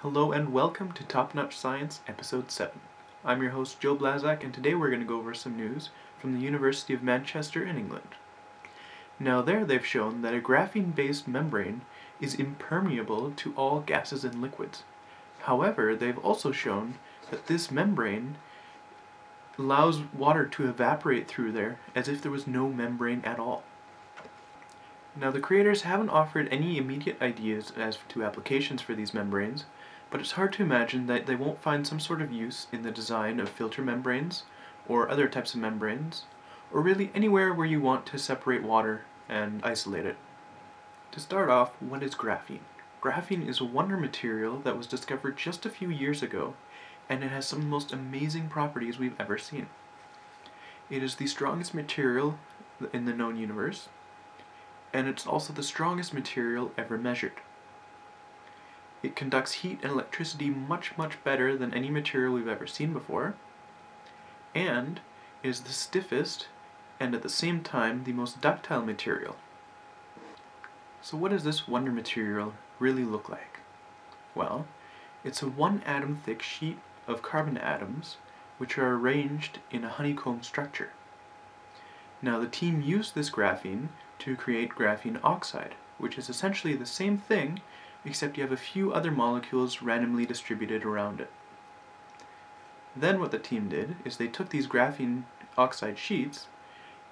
Hello and welcome to Top Notch Science Episode 7. I'm your host Joe Blazak, and today we're going to go over some news from the University of Manchester in England. Now there they've shown that a graphene-based membrane is impermeable to all gases and liquids. However, they've also shown that this membrane allows water to evaporate through there as if there was no membrane at all. Now the creators haven't offered any immediate ideas as to applications for these membranes, but it's hard to imagine that they won't find some sort of use in the design of filter membranes, or other types of membranes, or really anywhere where you want to separate water and isolate it. To start off, what is graphene? Graphene is a wonder material that was discovered just a few years ago, and it has some of the most amazing properties we've ever seen. It is the strongest material in the known universe, and it's also the strongest material ever measured. It conducts heat and electricity much better than any material we've ever seen before, and is the stiffest and at the same time the most ductile material. So what does this wonder material really look like? Well, it's a one atom thick sheet of carbon atoms which are arranged in a honeycomb structure. Now the team used this graphene to create graphene oxide, which is essentially the same thing, except you have a few other molecules randomly distributed around it. Then what the team did is they took these graphene oxide sheets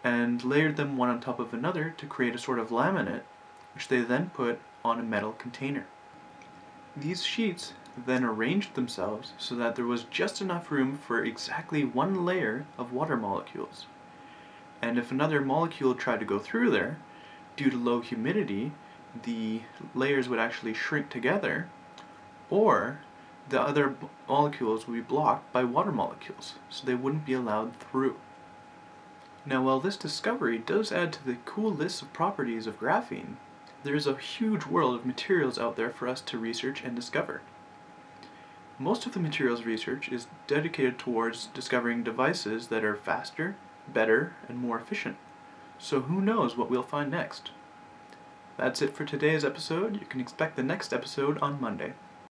and layered them one on top of another to create a sort of laminate, which they then put on a metal container. These sheets then arranged themselves so that there was just enough room for exactly one layer of water molecules. And if another molecule tried to go through there, due to low humidity, the layers would actually shrink together, or the other molecules would be blocked by water molecules, so they wouldn't be allowed through. Now while this discovery does add to the cool list of properties of graphene, there is a huge world of materials out there for us to research and discover. Most of the materials research is dedicated towards discovering devices that are faster, better, and more efficient. So who knows what we'll find next? That's it for today's episode. You can expect the next episode on Monday.